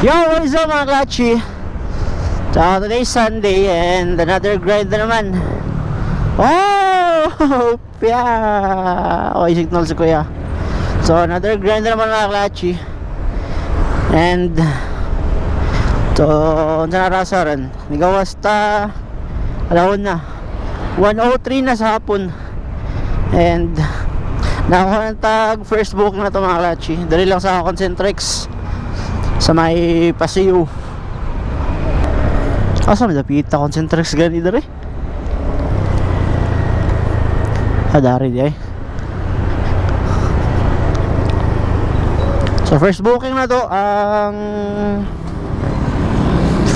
Yo, what is up mga Klachi? So today's Sunday and another grind na naman. Oh! Yeah! Okay, signal si kuya. So another grind na naman mga Klachi. And so, unsa na rasa rin? Nigawas ta alawon na 1:03 na sa hapon. And nakuha ng tag first book na to mga Klachi. Dali lang sa Concentrix sa may Paseo. Asa may dapita Concentrix gani dere? Hadari di ay. So first booking na to ang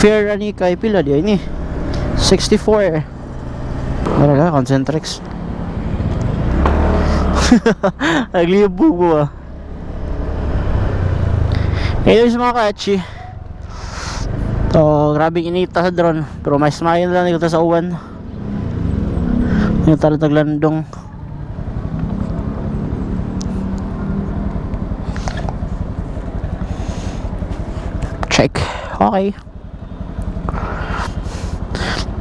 fare ani kay pila di ay ni 64. Wala Concentrix. Naglibo ko ah. Anyways mga Klachi, so grabing inita sa drone, pero may smile lang dito sa uwan. Yung tala taglandong. Check. Okay.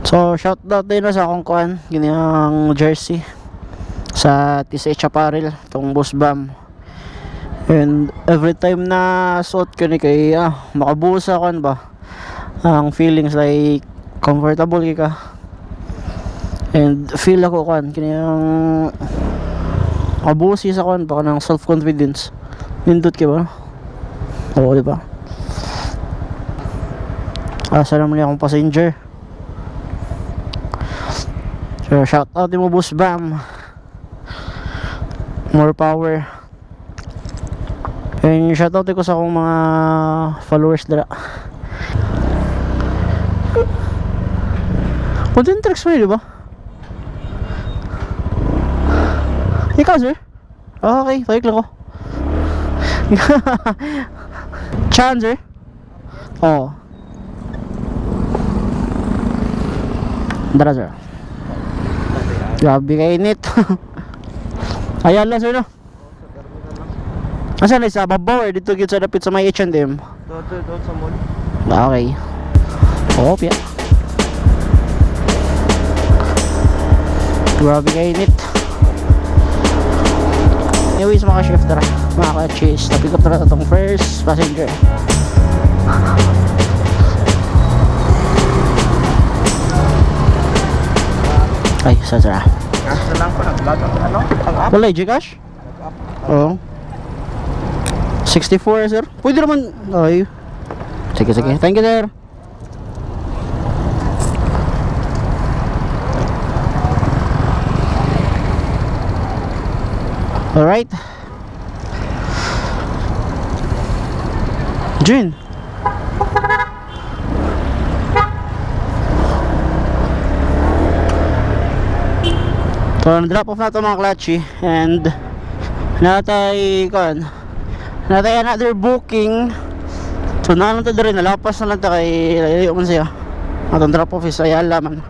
So shout out din sa akong kuan, ganyang jersey sa TSH Apparel, tong Boss Bam. And every time na suot ko ni kay makabusa kon ba ang feelings like comfortable ka and feel ako kan kinang abusi sa kon pa ng self confidence nindot ka ba oo di ba asa naman akong passenger. So shout out mo Boss Bam, more power. And shoutout ko sa akong mga followers dira. Concentrix mo yun, diba? Ikaw, sir? Okay, tayo lang ko. Chan, sir? Oo. Dara, sir. Grabe kayo init. Ayan lang, sir, no? Asan na sa babaw or dito sa dapit sa may H&M? Doon sa mall. Okay. Oh, yeah. Grabe kayo init. Anyways mga shifter, mga ka-chase, na-pick up na itong first passenger. Ay, sasara. Cash na lang po, nag-vlog ako ano? Wala, Gcash? Oo. 64 sir. Pwede naman. Ay. Sige sige. Thank you sir. Alright. Jin. So drop off na ito mga Klachi. And natay kan natay another booking. So nalang to rin, nalapas na lang ta kay layo man siya. Atong drop off is Ayala man.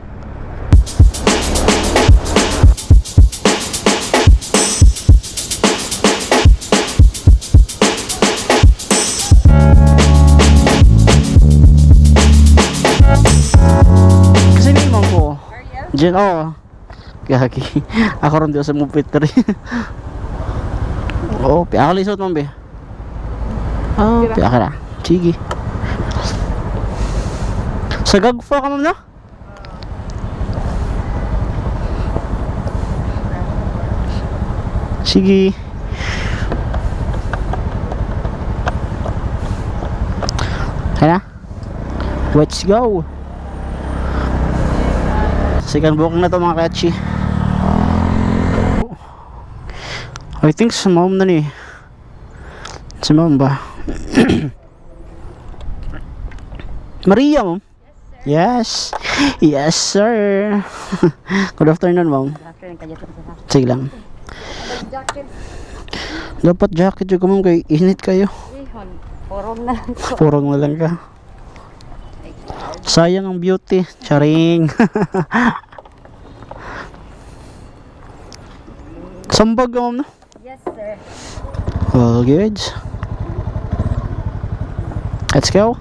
Kasi ni mo ko Jen, oh gagi ako ron di sa mupit rin. Oh, piakalisot mo be. Oh, piaka na. Sige. Sa Gagfa ka ma'am na? Sige. Kaya na? Let's go. Second booking na to mga Klachi. I think sa mom na ni. Sa mom ba? Maria, mom? Yes. Yes, sir. Good afternoon, mom. Sige lang. Dapat jacket yung mom kay init kayo. Purong na lang ko. Purong na lang ka. Sayang ang beauty. Charing. Sambag ka, mom, no? Yes, sir. All good. Let's go.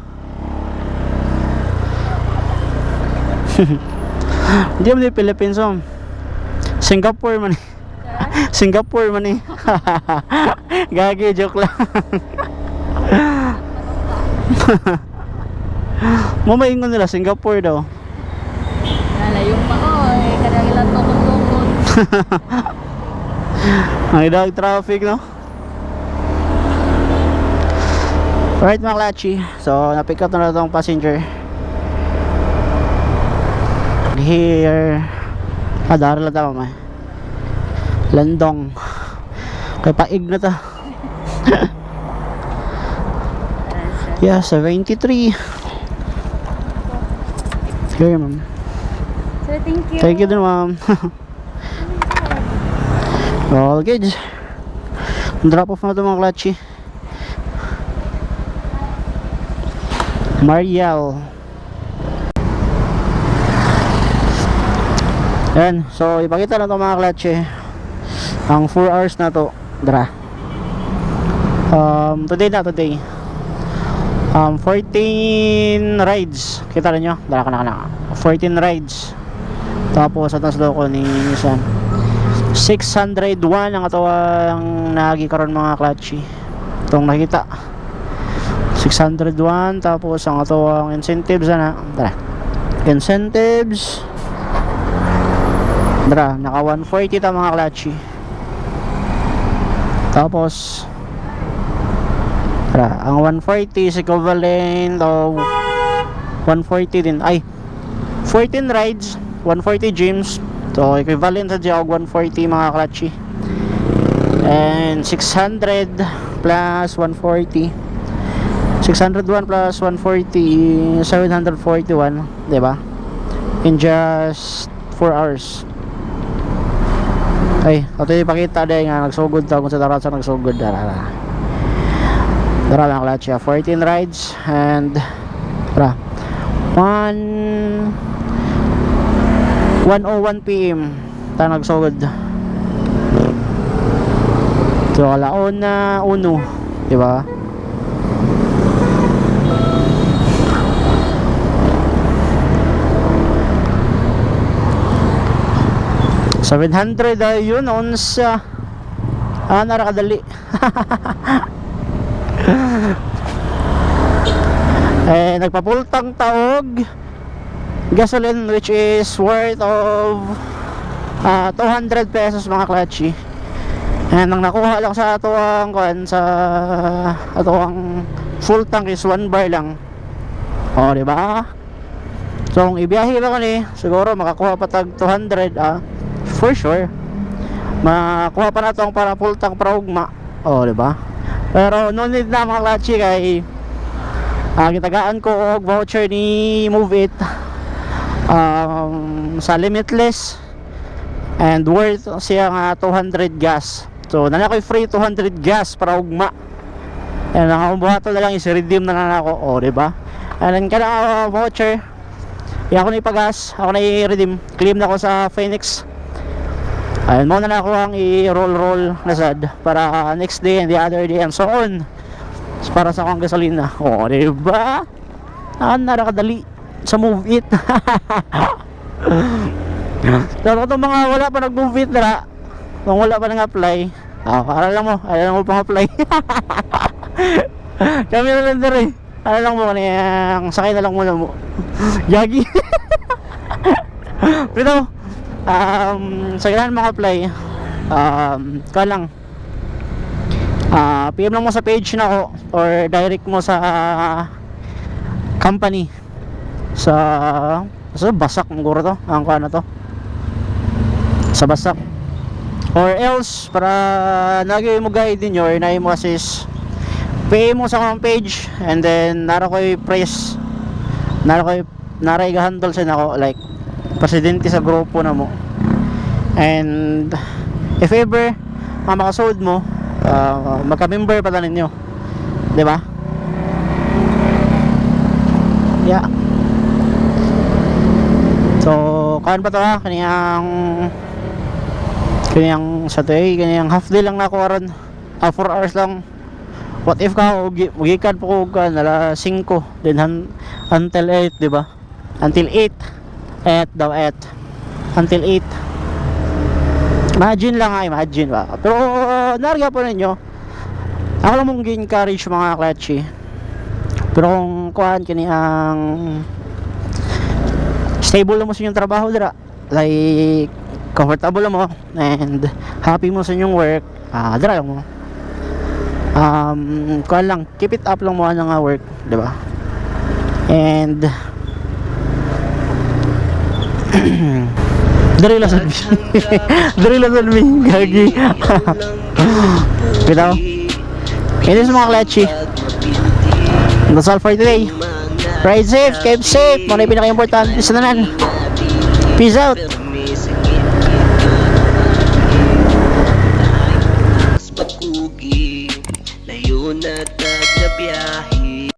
Hindi mo di Philippines oh. Singapore man eh. Singapore man eh. Gagi, joke lang. Mamaingon nila Singapore daw. Lalayong pa ko eh. Kaya ilan tukod-tukod. Ang idang traffic no. Alright mga Klachi, so na-pick up na itong passenger here. Daral na tama may Landong kay paig na ta. Yeah, 73. Here ma'am. So thank you. Thank you din ma'am. All good. Drop off na ito mga Klachi. Mariel. Yan, so ipakita na ito mga Klachi. Ang 4 hours na to. Dara. Today 14 rides. Kita na nyo? Dara ka na. 14 rides. Tapos atang sa ko ni Nissan 601 ang atawang nagi karon mga Klachi. Itong nakita 601. Tapos ang atawang incentives na. Dara. Incentives. Dara, naka 140 ta mga Klachi. Tapos dara, ang 140 is equivalent of 140 din. Ay, 14 rides, 140 gyms. So equivalent sa diog 140 mga Klachi. And 600 plus 140. 601 plus 140 741, 'di ba? In just 4 hours. Ay, ito ipakita din nga nagsugod ta kung sa darat sa nagsugod dara. Dara lang Klachi, 14 rides and dara 1:01 PM ta nagsugod. So alauna uno, di ba? $700 yun unsa narakadali. Nagpapultang taog gasoline which is worth of 200 pesos mga Klachi. And ang nakuha lang sa atuang full tank is 1 bar lang. O diba? So kung ibiyahe ba ko ni siguro makakuha pa tag 200 for sure makuha pa na itong para full tank para ugma. O diba? Pero no need na mga Klachi kay gitagaan ko og voucher ni Move It sa Limitless and worth siya nga 200 gas. So nana ko'y free 200 gas para ugma. And ang buhato na lang is redeem na lang ako. O diba? And then kada voucher ako na ipagas, ako na i-redeem. Claim na ako sa Phoenix. Ayun mo na ako ang i-roll na sad para next day and the other day and so on. Para sa akong gasolina. O diba? Narakadali sa Move It. Pero itong mga wala pa nag-Move It na kung wala pa nang-apply, alam mo pang apply. Kami na lang dere. Lang mo kaniyang sakay na lang muna mo. Yagi. Pero sa ganahan mag-apply, ka lang PM lang mo sa page na ako or direct mo sa company sa Basak muguro to ang ano to sa Basak or else para nagay mo guide din or naay mo assist PM mo sa akong page and then nara ko'y press nara i-handle sa nako like presidente sa grupo na mo and if ever makasod mo magka-member pa lang ninyo, di ba? Yeah. So, kaan pa to ha? Kaniyang sa day, kaniyang half day lang na ako aron. 4 hours lang. What if ka, magikan po ko ka, nala 5, then until 8, di ba? Until 8. until 8. Imagine lang nga, imagine ba. Pero narga po ninyo, ako lang mong encourage mga clutchy. Pero kung kuhaan kini ang stable mo sa inyong trabaho dira, like comfortable mo and happy mo sa inyong work, dira lang mo. Kuhaan lang, keep it up lang mo nga work, di ba? And dari lang sa dari lang sa gagi. Bitaw. Ini semua clutchy. That's all for today. Ride safe, keep safe. Muna yung pinaka-importante sa tanan. Peace out.